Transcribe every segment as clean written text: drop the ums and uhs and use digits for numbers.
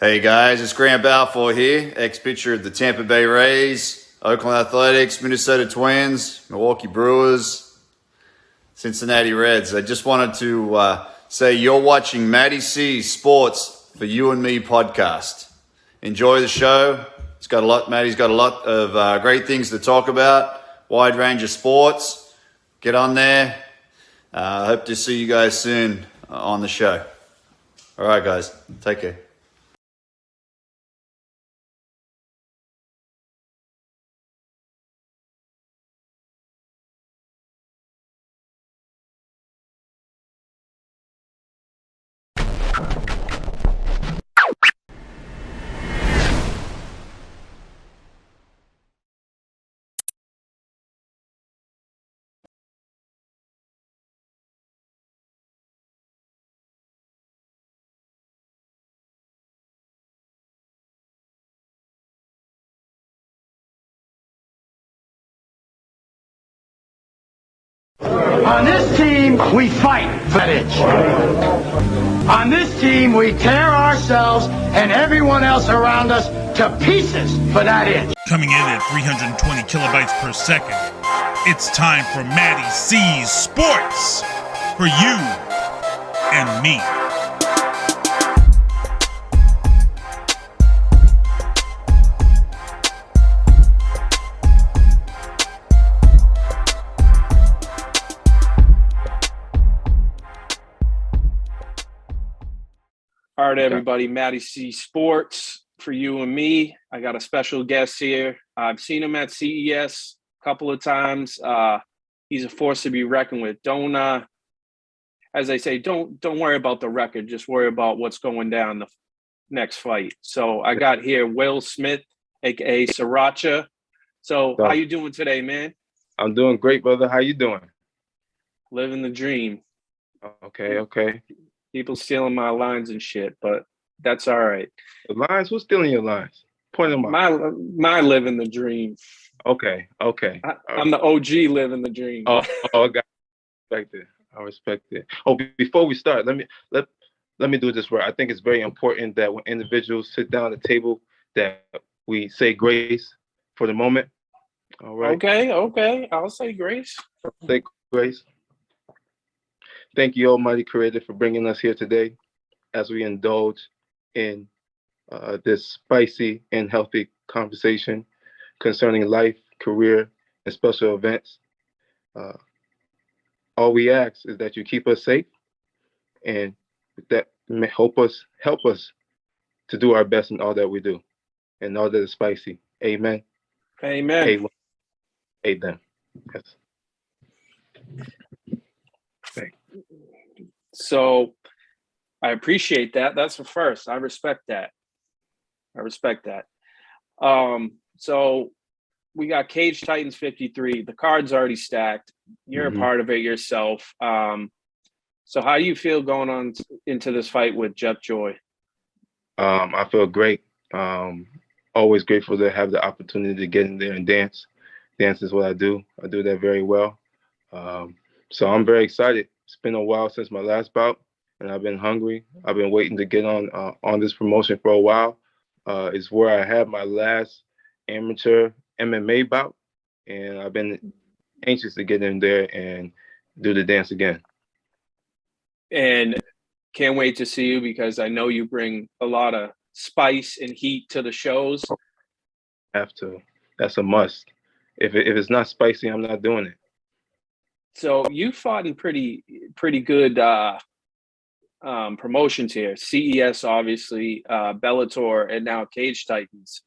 Hey guys, it's Grant Balfour here, ex-pitcher of the Tampa Bay Rays, Oakland Athletics, Minnesota Twins, Milwaukee Brewers, Cincinnati Reds. I just wanted to say you're watching MattieC Sports for You and Me podcast. Enjoy the show. Mattie's got a lot of great things to talk about, wide range of sports. Get on there. Hope to see you guys soon on the show. All right, guys. Take care. On this team, we fight for that inch. On this team, we tear ourselves and everyone else around us to pieces for that inch. Coming in at 320 kilobytes per second, it's time for MattieC Sports for you and me. All right, everybody, MattieC Sports for you and me. I got a special guest here. I've seen him at CES a couple of times. He's a force to be reckoned with. As they say, don't worry about the record. Just worry about what's going down the next fight. So I got here Will Smith, aka Sriracha. So how you doing today, man? I'm doing great, brother. How you doing? Living the dream. Okay. People stealing my lines and shit, but that's all right. The lines? Who's stealing your lines? Point them out. My living the dream. Okay. I'm the OG living the dream. I got I respect it. Oh, before we start, let me do this right. I think it's very important that when individuals sit down at the table, that we say grace for the moment. All right. Okay. I'll say grace. Say grace. Thank you, Almighty Creator, for bringing us here today as we indulge in this spicy and healthy conversation concerning life, career, and special events. All we ask is that you keep us safe and that may help us to do our best in all that we do and all that is spicy. Amen. Amen. Yes. So I appreciate that. That's the first. I respect that. So we got Cage Titans 53. The card's already stacked. You're a part of it yourself. So how do you feel going on into this fight with Jeff Joy? I feel great. Always grateful to have the opportunity to get in there and dance. Dance is what I do. I do that very well. So I'm very excited. It's been a while since my last bout, and I've been hungry. I've been waiting to get on this promotion for a while. It's where I had my last amateur MMA bout, and I've been anxious to get in there and do the dance again. And can't wait to see you because I know you bring a lot of spice and heat to the shows. Have to. That's a must. If it's not spicy, I'm not doing it. So you fought in pretty good promotions here. CES, obviously, Bellator, and now Cage Titans.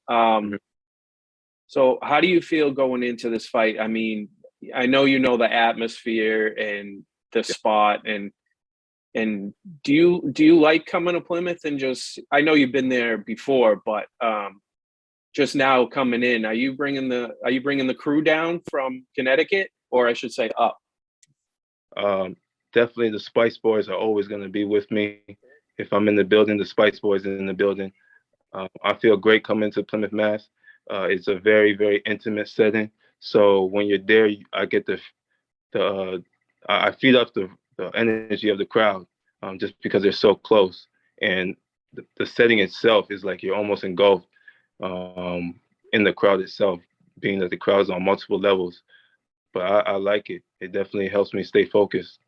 So how do you feel going into this fight? I mean, I know you know the atmosphere and the spot, and do you like coming to Plymouth and just? I know you've been there before, but just now coming in, are you bringing the crew down from Connecticut, or I should say up? Definitely the Spice Boys are always going to be with me. If I'm in the building, the Spice Boys are in the building. I feel great coming to Plymouth, Mass. It's a very, very intimate setting. So when you're there, I get I feed off the energy of the crowd just because they're so close. And the setting itself is like you're almost engulfed in the crowd itself, being that the crowd is on multiple levels. But I like it. It definitely helps me stay focused.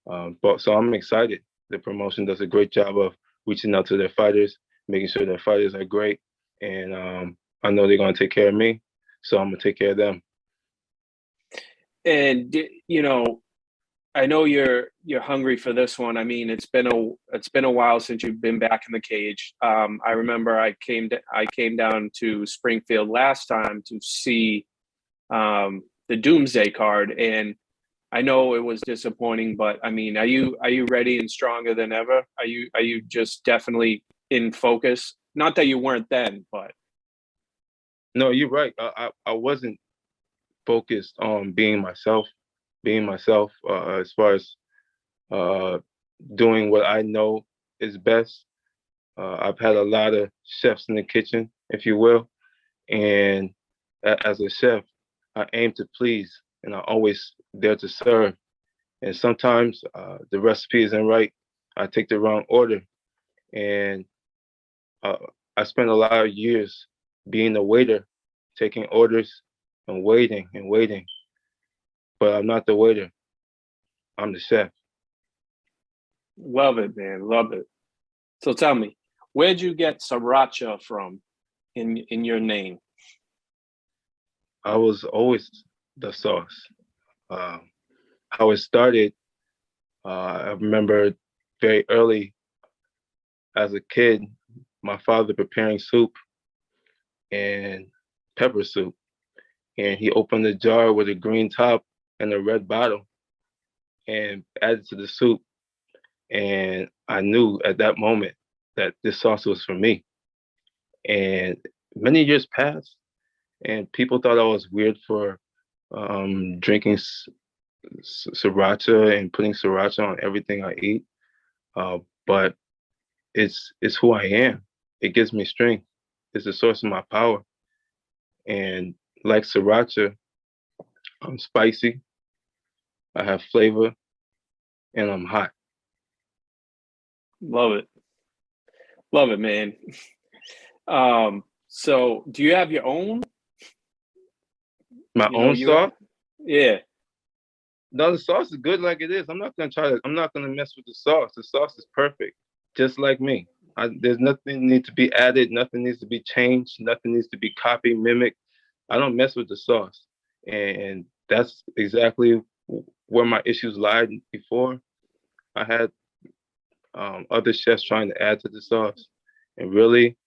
But so I'm excited. The promotion does a great job of reaching out to their fighters, making sure their fighters are great, and I know they're going to take care of me, so I'm going to take care of them. And you know, I know you're hungry for this one. I mean, it's been a while since you've been back in the cage. I remember I came down to Springfield last time to see the Doomsday card, and I know it was disappointing. But I mean, are you ready and stronger than ever? Are you just definitely in focus? Not that you weren't then, but No, you're right. I wasn't focused on being myself as far as doing what I know is best. I've had a lot of chefs in the kitchen, if you will, and as a chef, I aim to please, and I always there to serve. And sometimes the recipe isn't right. I take the wrong order, and I spent a lot of years being a waiter, taking orders and waiting and waiting. But I'm not the waiter. I'm the chef. love it, man, love it. So tell me, where'd you get Sriracha from in your name? I was always the sauce. How it started, I remember very early as a kid, my father preparing soup and pepper soup. And he opened a jar with a green top and a red bottle and added to the soup. And I knew at that moment that this sauce was for me. And many years passed, and people thought I was weird for drinking sriracha and putting sriracha on everything I eat. But it's who I am. It gives me strength. It's the source of my power. And like sriracha, I'm spicy, I have flavor, and I'm hot. Love it, man. So do you have your own? My own sauce? Yeah. No, the sauce is good like it is. I'm not gonna mess with the sauce. The sauce is perfect, just like me. There's nothing needs to be added, nothing needs to be changed, nothing needs to be copied, mimicked. I don't mess with the sauce. And that's exactly where my issues lied before. I had other chefs trying to add to the sauce. And really,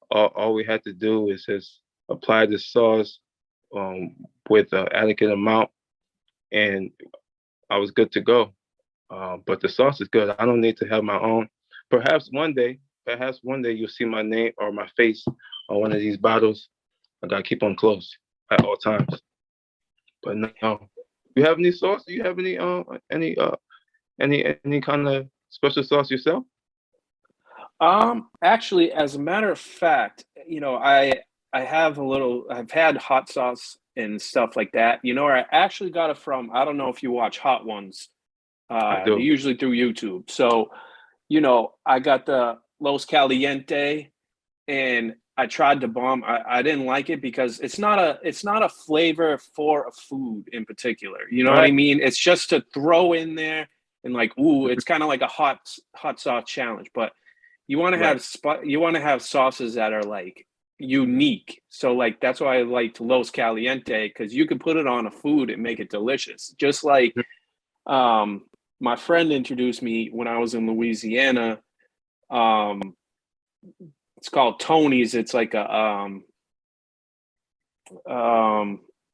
all we had to do is just apply the sauce with an adequate amount, and I was good to go. But the sauce is good. I don't need to have my own. Perhaps one day you'll see my name or my face on one of these bottles. I gotta keep them close at all times. But no, you have any sauce? Do you have any kind of special sauce yourself? Actually, as a matter of fact, I've had hot sauce and stuff like that. I actually got it from, I don't know if you watch Hot Ones. I do. Usually through YouTube. So, I got the Los Caliente, and I tried the bomb. I didn't like it because it's not a flavor for a food in particular. You know what I mean? It's just to throw in there and like, ooh, it's kind of like a hot sauce challenge. But you want to have sauces that are like unique. So like that's why I liked Los Caliente, because you could put it on a food and make it delicious. Just like my friend introduced me when I was in Louisiana. It's called Tony's. It's like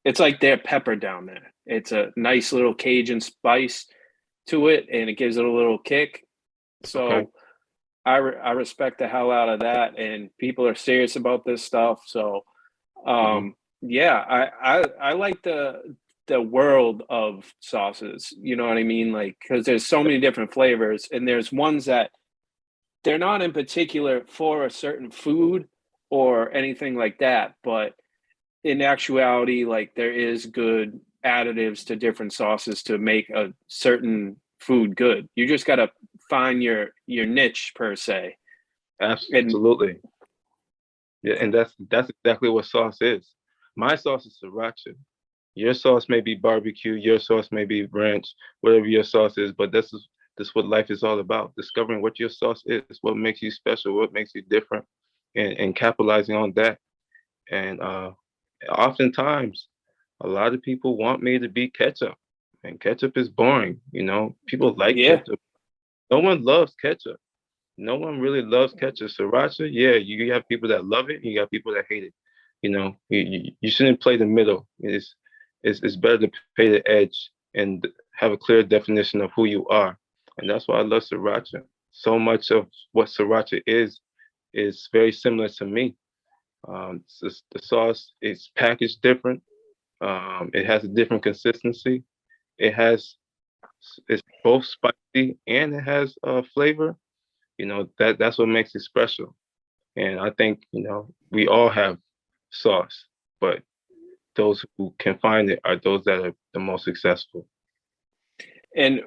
it's like their pepper down there. It's a nice little Cajun spice to it, and it gives it a little kick. So Okay. I respect the hell out of that, and people are serious about this stuff. So yeah, I like the world of sauces. You know what I mean? Like, because there's so many different flavors, and there's ones that they're not in particular for a certain food or anything like that, but in actuality, like there is good additives to different sauces to make a certain food good. You just got to find your niche per se. Absolutely. Yeah, and that's exactly what sauce is. My sauce is sriracha. Your sauce may be barbecue, your sauce may be ranch, whatever your sauce is, but this is what life is all about. Discovering what your sauce is, what makes you special, what makes you different, and capitalizing on that. And oftentimes a lot of people want me to be ketchup. And ketchup is boring, you know. People like Yeah. ketchup. No one loves ketchup. No one really loves ketchup. Sriracha, yeah, you have people that love it, you got people that hate it. You know, you shouldn't play the middle. It's better to play the edge and have a clear definition of who you are. And that's why I love Sriracha. So much of what Sriracha is very similar to me. The sauce is packaged different. It has a different consistency. It has it's both spicy and it has flavor. You know that's what makes it special. And I think we all have sauce, but those who can find it are those that are the most successful. And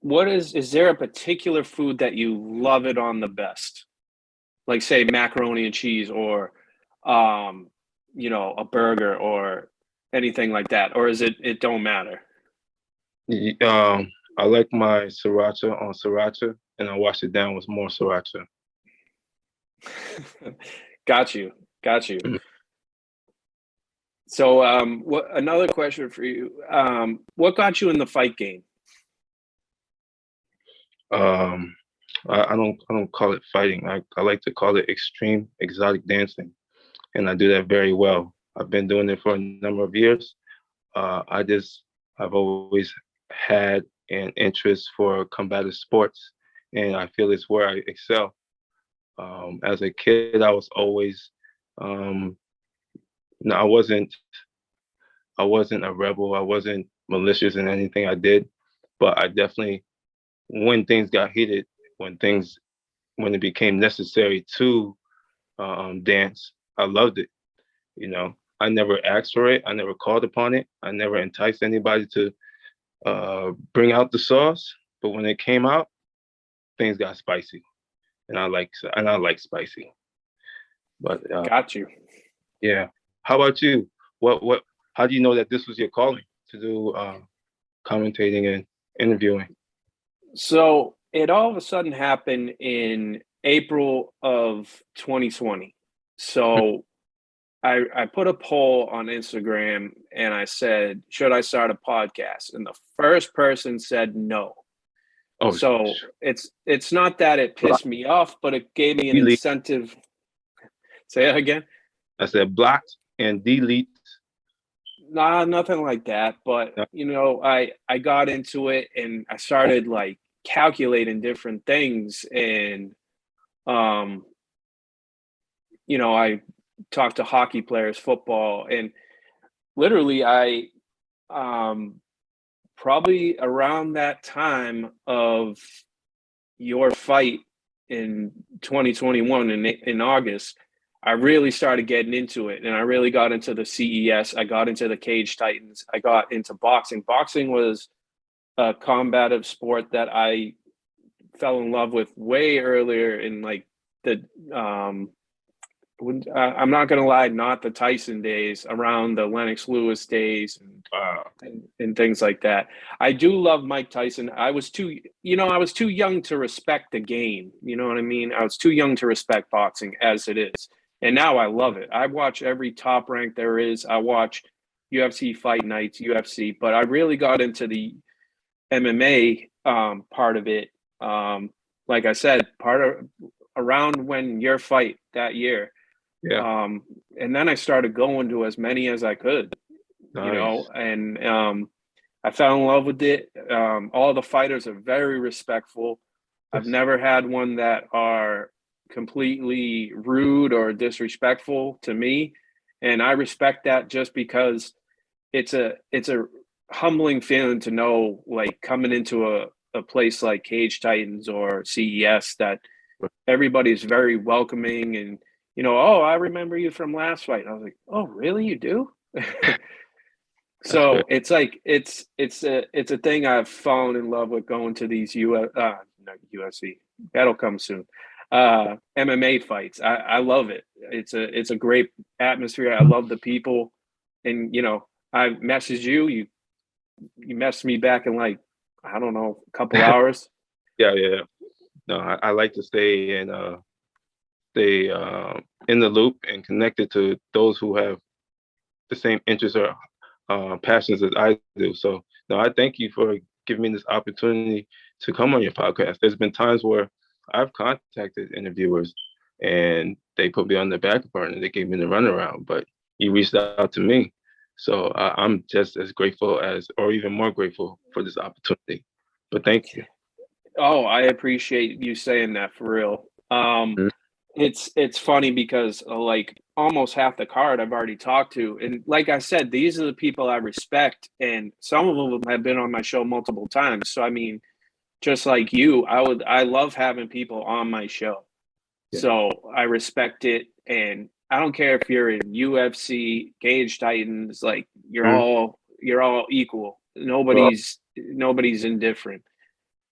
is there a particular food that you love it on the best? Like say macaroni and cheese or a burger or anything like that, or is it don't matter? I like my sriracha on sriracha, and I wash it down with more sriracha. Got you. Mm. So, another question for you? What got you in the fight game? I don't call it fighting. I like to call it extreme exotic dancing, and I do that very well. I've been doing it for a number of years. I've always had an interest for combative sports, and I feel it's where I excel. As a kid, I was always, no, I wasn't a rebel. I wasn't malicious in anything I did, but I definitely, when things got heated, when it became necessary to dance, I loved it. You know, I never asked for it. I never called upon it. I never enticed anybody to bring out the sauce. But when it came out, things got spicy, and I like spicy. But Got you. yeah. How about you? What? How do you know that this was your calling to do commentating and interviewing? So it all of a sudden happened in April of 2020. So I put a poll on Instagram and I said, should I start a podcast? And the first person said no. Oh, so it's not that it pissed me off, but it gave me an incentive. Say that again. I said blocked and delete. Nah, nothing like that. But I got into it and I started like calculating different things, and I talked to hockey players, football, and literally I probably around that time of your fight in 2021 in August, I really started getting into it, and I really got into the CES. I got into the Cage Titans. I got into boxing. Boxing was a combative sport that I fell in love with way earlier in like the I'm not gonna lie, not the Tyson days, around the Lennox Lewis days and things like that. I do love Mike Tyson. I was too young to respect the game. You know what I mean? I was too young to respect boxing as it is. And now I love it. I watch every Top Rank there is. I watch UFC Fight Nights, UFC, but I really got into the MMA part of it. Like I said, around when your fight that year. Yeah. And then I started going to as many as I could, Nice. and I fell in love with it. All the fighters are very respectful. I've never had one that are completely rude or disrespectful to me. And I respect that just because it's a humbling feeling to know, like, coming into a place like Cage Titans or CES, that everybody's very welcoming and, oh, I remember you from last fight. And I was like, oh, really? You do? So it's like, it's a thing I've fallen in love with, going to these UFC. That'll come soon. MMA fights. I love it. It's a great atmosphere. I love the people, and I messaged you. You messaged me back in like, I don't know, a couple hours. Yeah. No, I like to stay in the loop and connected to those who have the same interests or passions as I do. So no, I thank you for giving me this opportunity to come on your podcast. There's been times where I've contacted interviewers and they put me on the back burner. They gave me the runaround, but you reached out to me. So I'm just as grateful or even more grateful for this opportunity. But thank you. Oh, I appreciate you saying that, for real. It's funny because like almost half the card I've already talked to, and like I said, these are the people I respect, and some of them have been on my show multiple times. So I mean, just like you, I love having people on my show. Yeah. So I respect it, and I don't care if you're in UFC, Cage Titans, like you're all equal. Nobody's indifferent.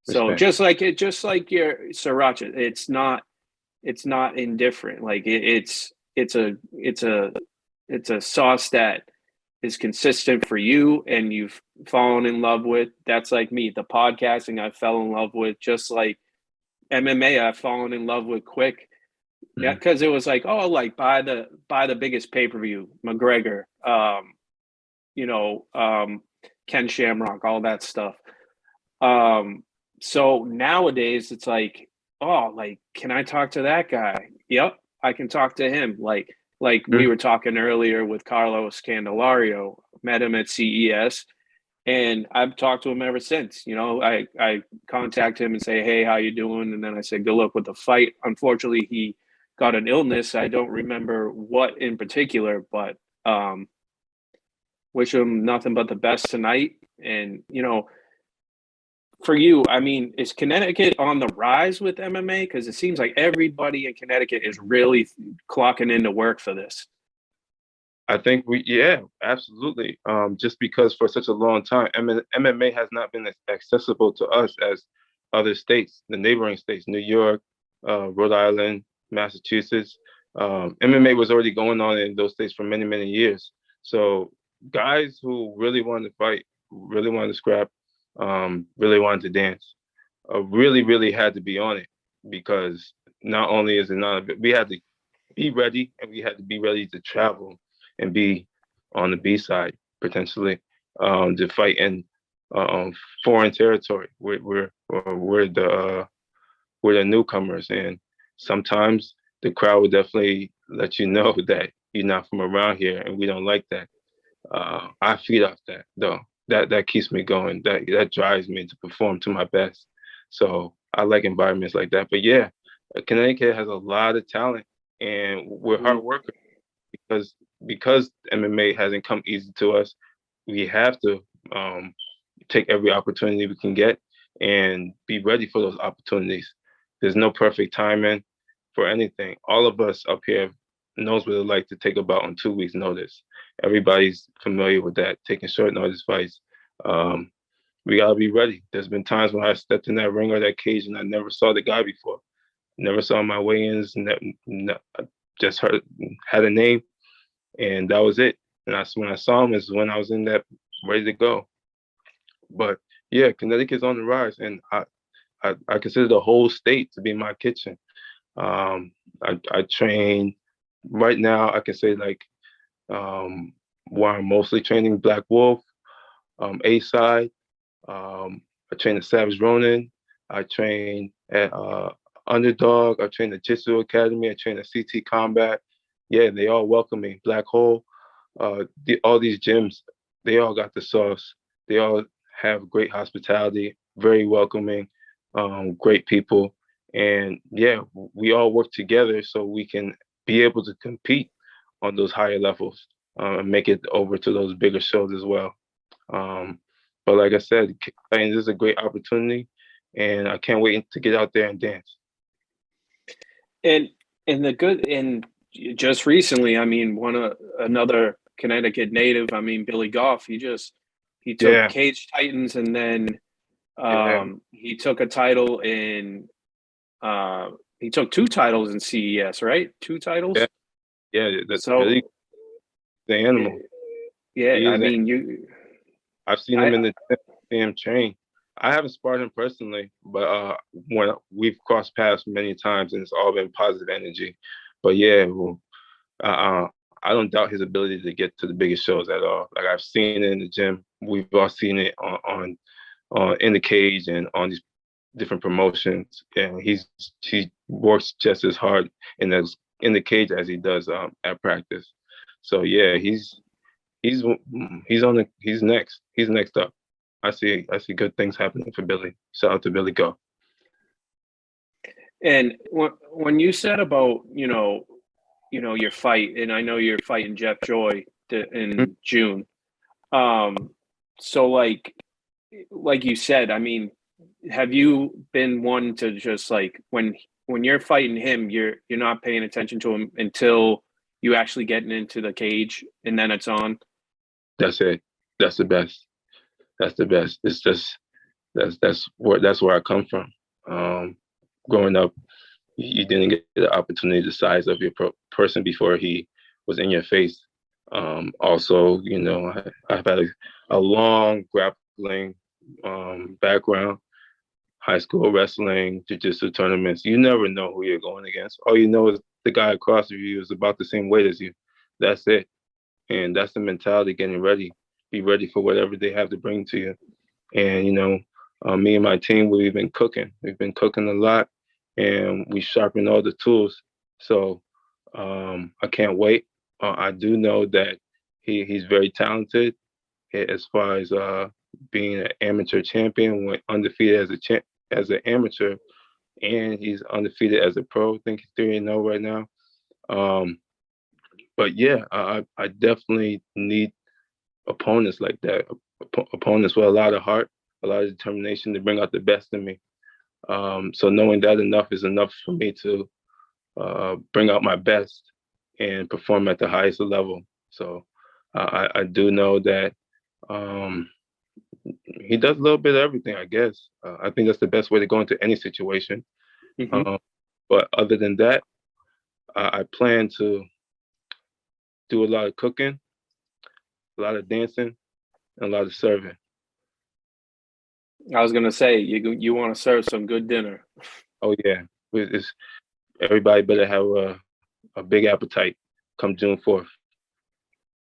So Respect. just like your Sriracha, it's not indifferent. Like it's a sauce that is consistent for you and you've fallen in love with. That's like me. The podcasting I fell in love with, just like MMA I've fallen in love with quick. Yeah, because it was like, oh, like buy the biggest pay-per-view, McGregor, Ken Shamrock, all that stuff. So nowadays it's like, oh, like, can I talk to that guy? Yep, I can talk to him. Like we were talking earlier with Carlos Candelario, met him at CES, and I've talked to him ever since. I contact him and say, hey, how you doing? And then I say, good luck with the fight. Unfortunately, he got an illness. I don't remember what in particular, but wish him nothing but the best tonight. And, for you, I mean, is Connecticut on the rise with MMA? Because it seems like everybody in Connecticut is really clocking into work for this. I think absolutely. Just because for such a long time, MMA has not been as accessible to us as other states, the neighboring states, New York, Rhode Island, Massachusetts. MMA was already going on in those states for many, many years. So guys who really wanted to fight, really wanted to scrap, really wanted to dance, really, really had to be on it, because not only is it not, we had to be ready, and we had to be ready to travel and be on the B side potentially, to fight in foreign territory. We're the newcomers, and sometimes the crowd would definitely let you know that you're not from around here, and we don't like that. I feed off that though. That keeps me going. That drives me to perform to my best. So I like environments like that. But yeah, Connecticut has a lot of talent, and we're hard workers, because MMA hasn't come easy to us. We have to take every opportunity we can get and be ready for those opportunities. There's no perfect timing for anything. All of us up here knows what it's like to take a bout on 2 weeks' notice. Everybody's familiar with that, taking short notice fights. We gotta be ready. There's been times when I stepped in that ring or that cage and I never saw the guy before. Never saw my weigh-ins. Just had a name, and that was it. And when I saw him is when I was in that ready to go. But yeah, Connecticut's on the rise, and I consider the whole state to be my kitchen. I train right now. I can say like where I'm mostly training Black Wolf, A side. I train at Savage Ronin. I train at Underdog. I train at Jitsu Academy. I train at CT Combat. Yeah, they all welcome me. Black Hole. All these gyms, they all got the sauce. They all have great hospitality, very welcoming, great people. And yeah, we all work together so we can be able to compete on those higher levels, and make it over to those bigger shows as well. But like I said, this is a great opportunity, and I can't wait to get out there and dance. And just recently, I mean, another Connecticut native. I mean, Billy Goff. He took Cage Titans, and then he took a title in he took 2 titles in CES, right? 2 titles. Yeah, that's So really the animal. yeah, I mean, I've seen him in the gym train. I haven't sparred him personally, but when we've crossed paths many times, and it's all been positive energy. But yeah, well, I don't doubt his ability to get to the biggest shows at all. Like I've seen it in the gym. We've all seen it on in the cage and on these different promotions. And he works just as hard in the cage as he does at practice. So yeah, he's next. He's next up. I see good things happening for Billy. Shout out to Billy Go. And when you said about your fight, and I know you're fighting Jeff Joy in June. So like you said, I mean, have you been one to just like when you're fighting him, you're not paying attention to him until you actually getting into the cage and then it's on? That's it. That's the best. That's the best. It's just that's where I come from. Growing up, you didn't get the opportunity to size up your person before he was in your face. Also, I've had a long grappling background, high school wrestling, jiu-jitsu tournaments. You never know who you're going against. All you know is the guy across from you is about the same weight as you. That's it. And that's the mentality, getting ready. Be ready for whatever they have to bring to you. And, me and my team, we've been cooking. We've been cooking a lot, and we sharpen all the tools. So I can't wait. I do know that he's very talented as far as being an amateur champion, went undefeated as an amateur, and he's undefeated as a pro. I think he's 3-0 right now. But yeah, I definitely need opponents like that, opponents with a lot of heart, a lot of determination to bring out the best in me. So knowing that enough is enough for me to bring out my best and perform at the highest level. So I do know that he does a little bit of everything, I guess. I think that's the best way to go into any situation. Mm-hmm. But other than that, I plan to do a lot of cooking, a lot of dancing, and a lot of serving. I was gonna say you want to serve some good dinner. Oh yeah, everybody better have a big appetite come June 4th.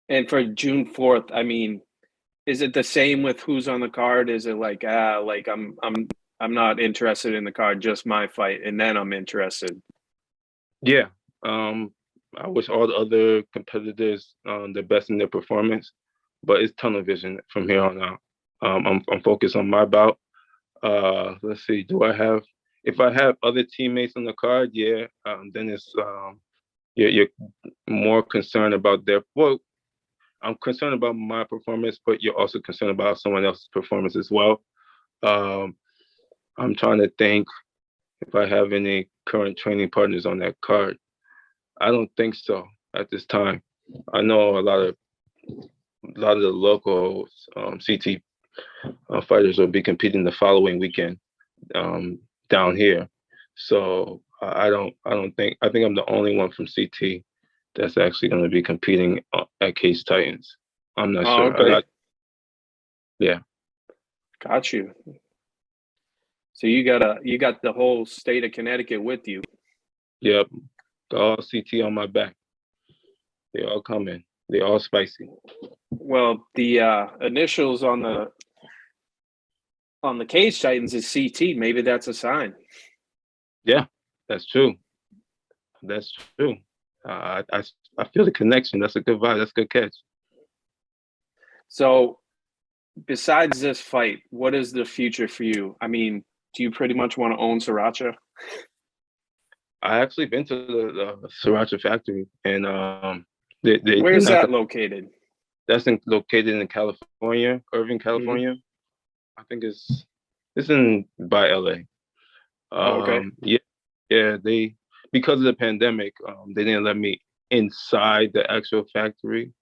And for June 4th, I mean, is it the same with who's on the card? Is it like I'm not interested in the card, just my fight, and then I'm interested? Yeah. I wish all the other competitors the best in their performance, but it's tunnel vision from here on out. I'm focused on my bout. Let's see, if I have other teammates on the card, yeah, then it's you're more concerned about I'm concerned about my performance, but you're also concerned about someone else's performance as well. I'm trying to think if I have any current training partners on that card. I don't think so at this time. I know a lot of the local CT fighters will be competing the following weekend down here. So I think I'm the only one from CT that's actually going to be competing at Cage Titans. I'm not sure. Okay. Yeah. Got you. So you got the whole state of Connecticut with you. Yep. All CT on my back. They all coming. They all spicy. Well, the initials on the Cage Titans is CT. Maybe that's a sign. Yeah, that's true. That's true. I feel the connection. That's a good vibe. That's a good catch. So, besides this fight, what is the future for you? I mean, do you pretty much want to own Sriracha? I actually been to the Sriracha factory, and where's that located? That's located in California, Irvine, California. Mm-hmm. I think it's by LA. Okay. Yeah. They, because of the pandemic, they didn't let me inside the actual factory,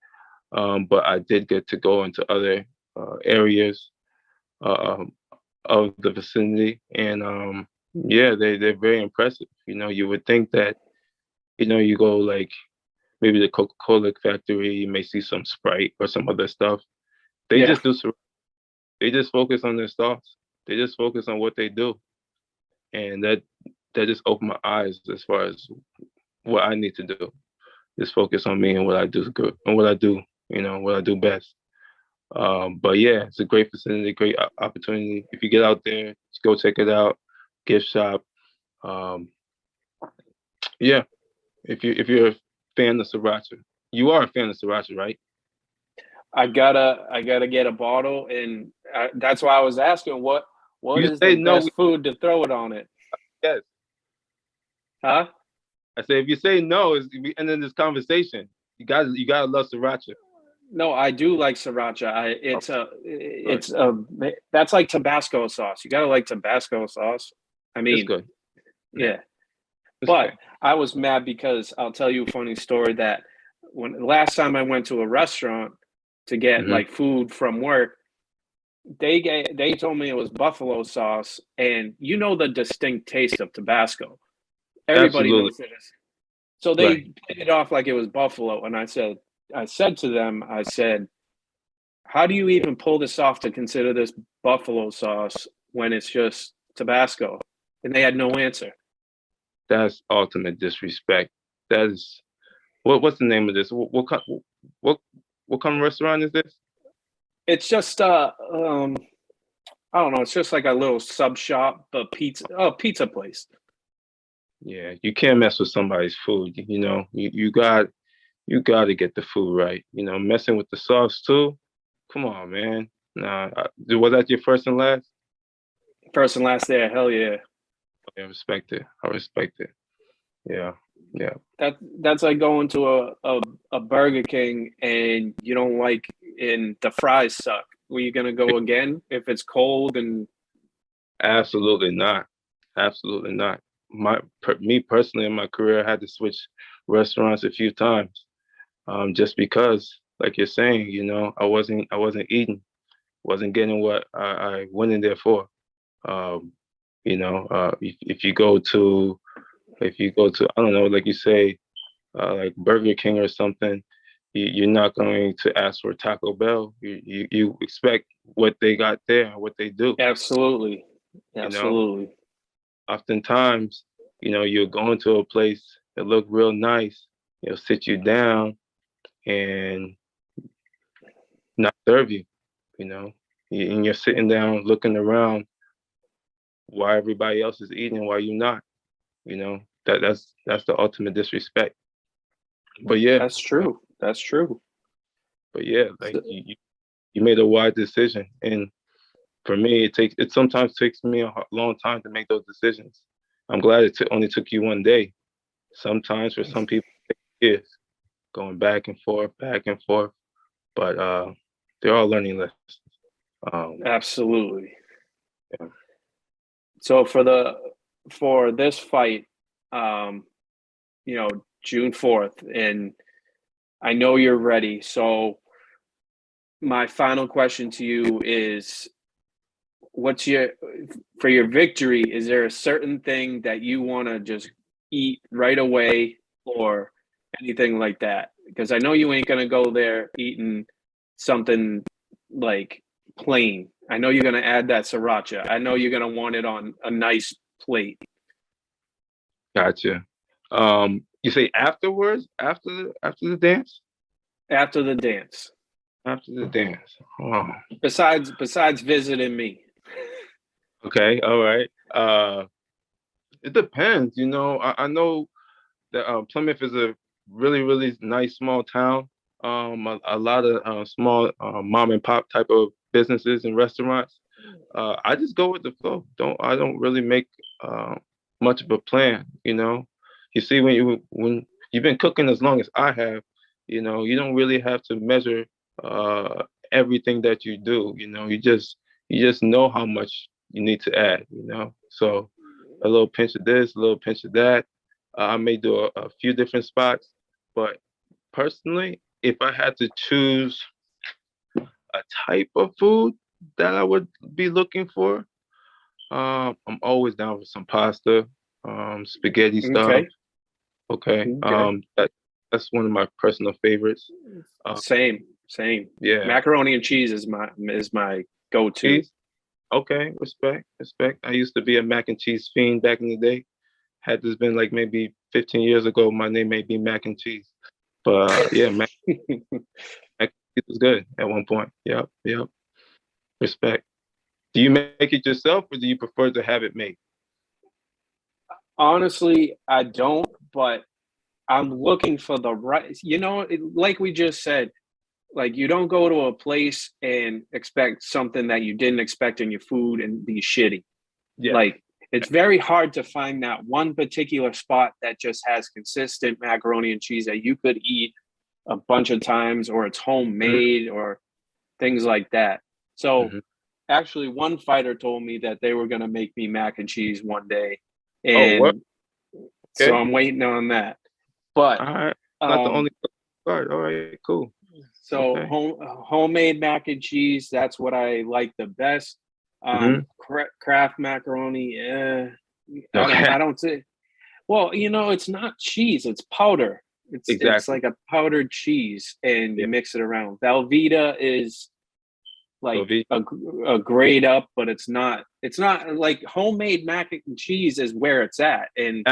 but I did get to go into other areas of the vicinity, and Yeah, they're very impressive. You would think that, you go like maybe the Coca-Cola factory, you may see some Sprite or some other stuff. They Yeah. just they just focus on their sauce. They just focus on what they do. And that just opened my eyes as far as what I need to do. Just focus on me and what I do good and what I do, what I do best. But yeah, it's a great facility, great opportunity. If you get out there, just go check it out. Gift shop. Um, yeah, if you're a fan of Sriracha, you are a fan of Sriracha, right? I gotta get a bottle, and that's why I was asking what You is the say no, best food to throw it on it, yes. huh? I say if you say no, we end in this conversation. You gotta love Sriracha. No, I do like sriracha. That's like Tabasco sauce. You gotta like Tabasco sauce. I It's mean, good. yeah. It's But okay. I was mad because I'll tell you a funny story that when last time I went to a restaurant to get Hmm. like food from work, they told me it was buffalo sauce, and you know the distinct taste of Tabasco. Everybody Absolutely. knows it is. So they Right. played it off like it was buffalo, and I said to them, I said, how do you even pull this off to consider this buffalo sauce when it's just Tabasco? And they had no answer. That's ultimate disrespect. That is what's the name of this? What what kind of restaurant is this? It's just I don't know, it's just like a little sub shop, but pizza place. Yeah, you can't mess with somebody's food. You got to get the food right. Messing with the sauce too. Come on, man. Nah, was that your first and last? First and last there, hell yeah. I respect it. I respect it. Yeah, yeah. That's like going to a Burger King and you don't like and the fries suck. Were you gonna go again if it's cold and Absolutely not. Absolutely not. Me personally in my career, I had to switch restaurants a few times, just because, like you're saying, I wasn't eating, wasn't getting what I went in there for. Um, if you go to, I don't know, like you say, like Burger King or something, you're not going to ask for Taco Bell. You expect what they got there, what they do. absolutely. You know, Absolutely. oftentimes, you're going to a place that look real nice. It'll sit you down and not serve you. You know, and you're sitting down looking around while everybody else is eating, while you're not. That's the ultimate disrespect. But yeah, That's true. That's true. like So, you made a wise decision, and for me, it sometimes takes me a long time to make those decisions. I'm glad only took you one day. Sometimes for some people, it takes years going back and forth. But they're all learning lessons. Um, absolutely. yeah. So for this fight, um, June 4th, and I know you're ready. So my final question to you is what's your for your victory, is there a certain thing that you want to just eat right away or anything like that? Because I know you ain't gonna go there eating something like plain. I know you're gonna add that sriracha. I know you're gonna want it on a nice plate Gotcha. You say afterwards, after the dance, after the dance. after the dance. Oh, Besides visiting me. okay, all right. It depends. I know that Plymouth is a really, really nice small town. A lot of small mom and pop type of businesses and restaurants. I just go with the flow. I don't really make uh, much of a plan. You see, when you've been cooking as long as I have, you don't really have to measure uh, everything that you do. You just know how much you need to add. So a little pinch of this, a little pinch of that. I may do a few different spots, but personally, if I had to choose a type of food that I would be looking for, I'm always down for some pasta, spaghetti stuff. Okay. Okay. Okay. That's one of my personal favorites. Same. Yeah. Macaroni and cheese is my go-to. Cheese. Okay. Respect. I used to be a mac and cheese fiend back in the day. Had this been like maybe 15 years ago, my name may be mac and cheese. But yeah, mac and cheese was good at one point. Yep. Respect. Do you make it yourself or do you prefer to have it made? Honestly, I don't, but I'm looking for the right, like we just said, like you don't go to a place and expect something that you didn't expect in your food and be shitty. Yeah. Like it's very hard to find that one particular spot that just has consistent macaroni and cheese that you could eat a bunch of times, or it's homemade or things like that. So actually one fighter told me that they were going to make me mac and cheese one day. Oh, what? And Okay. so I'm waiting on that. But All right. Not the only part. All right, cool. So Okay. homemade mac and cheese, that's what I like the best. Kraft macaroni, I don't say. Well, it's not cheese; it's powder. It's Exactly. like a powdered cheese, and you mix it around. Velveeta is like a grade up, but it's not. It's not like homemade mac and cheese is where it's at, and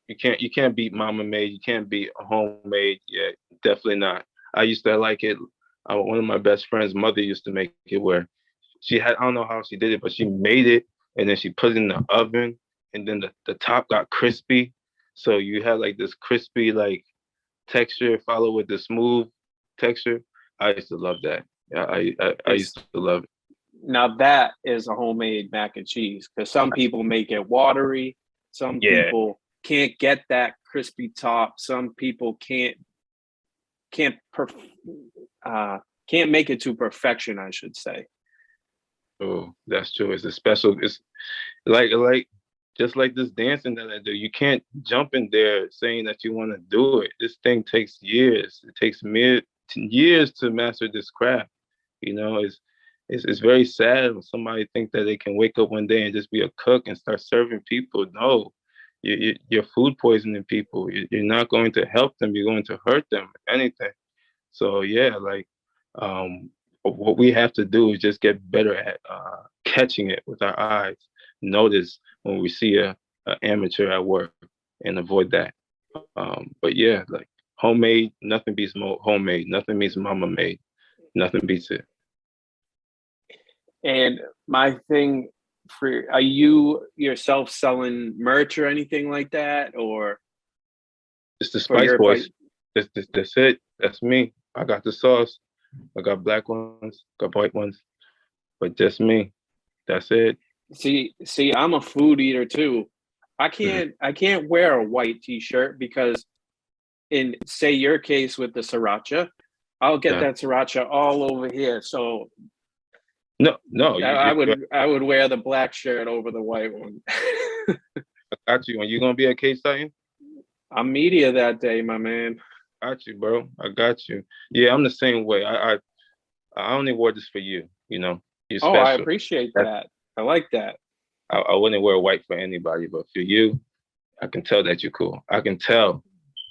you can't beat mama made. You can't beat homemade. Yeah, definitely not. I used to like it. One of my best friends' mother used to make it where she had, I don't know how she did it, but she made it and then she put it in the oven and then the top got crispy. So you had like this crispy like texture followed with the smooth texture. I used to love that. Yeah, I used to love it. Now that is a homemade mac and cheese, because some people make it watery. Some people can't get that crispy top. Some people can't make it to perfection, I should say. Oh, that's true. It's a special. It's like just like this dancing that I do. You can't jump in there saying that you want to do it. This thing takes years. It takes years to master this craft. It's very sad when somebody think that they can wake up one day and just be a cook and start serving people. No, you're food poisoning people. You're not going to help them. You're going to hurt them, if anything. So yeah, like what we have to do is just get better at catching it with our eyes. Notice when we see a amateur at work and avoid that. But yeah, like homemade, nothing beats homemade. Nothing beats mama made. Nothing beats it. And my thing are you yourself selling merch or anything like that, or it's the Spice Boys? That's it. That's me. I got the sauce. I got black ones, got white ones, but just me. That's it. See, I'm a food eater too. I can't wear a white t-shirt because in say your case with the Sriracha, I'll get that Sriracha all over here. So no, I would wear the black shirt over the white one. I got you. Are you gonna be at Cage Titan? I'm media that day, my man. Got you, bro. I got you. Yeah, I'm the same way. I only wore this for you. You're special. I appreciate that. I like that. I wouldn't wear white for anybody, but for you, I can tell that you're cool. I can tell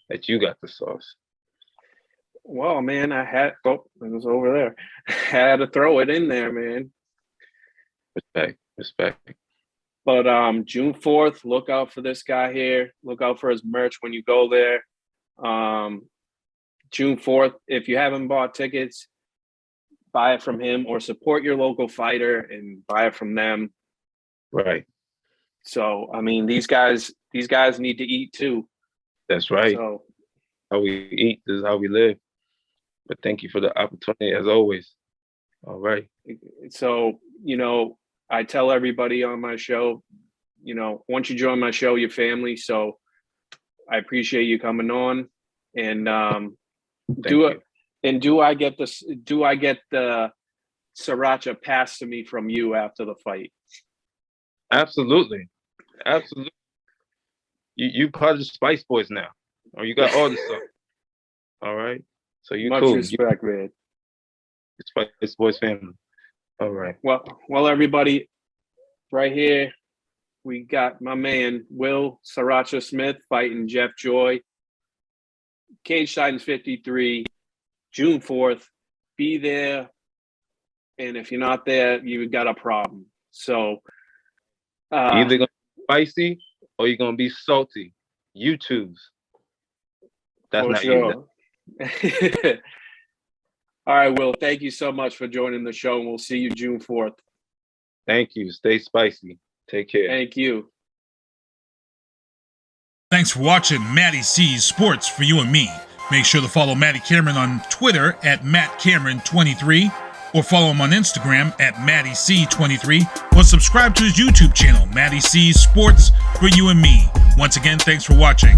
that you got the sauce. Well, man, it was over there. I had to throw it in there, man. Respect. But June 4th, look out for this guy here. Look out for his merch when you go there. June 4th, if you haven't bought tickets, buy it from him or support your local fighter and buy it from them. Right. So, I mean, these guys need to eat too. That's right. So, how we eat, this is how we live. But thank you for the opportunity as always. All right. So, I tell everybody on my show, once you join my show, your family. So I appreciate you coming on, and do I get the Sriracha passed to me from you after the fight? Absolutely. You part of the Spice Boys now, or you got all the stuff. All right. So you much cool. Respect, man. Spice Boys family. All right. Well, everybody, right here, we got my man, Will Sriracha Smith fighting Jeff Joy. Cage Titans 53, June 4th. Be there. And if you're not there, you've got a problem. So Either gonna be spicy or you're gonna be salty. You choose. That's for not sure. All right, Will, thank you so much for joining the show, and we'll see you June 4th. Thank you. Stay spicy. Take care. Thank you. Thanks for watching MattieC's Sports for You and Me. Make sure to follow Matty Cameron on Twitter at MattCameron23 or follow him on Instagram at MattieC23 or subscribe to his YouTube channel, MattieC's Sports for You and Me. Once again, thanks for watching.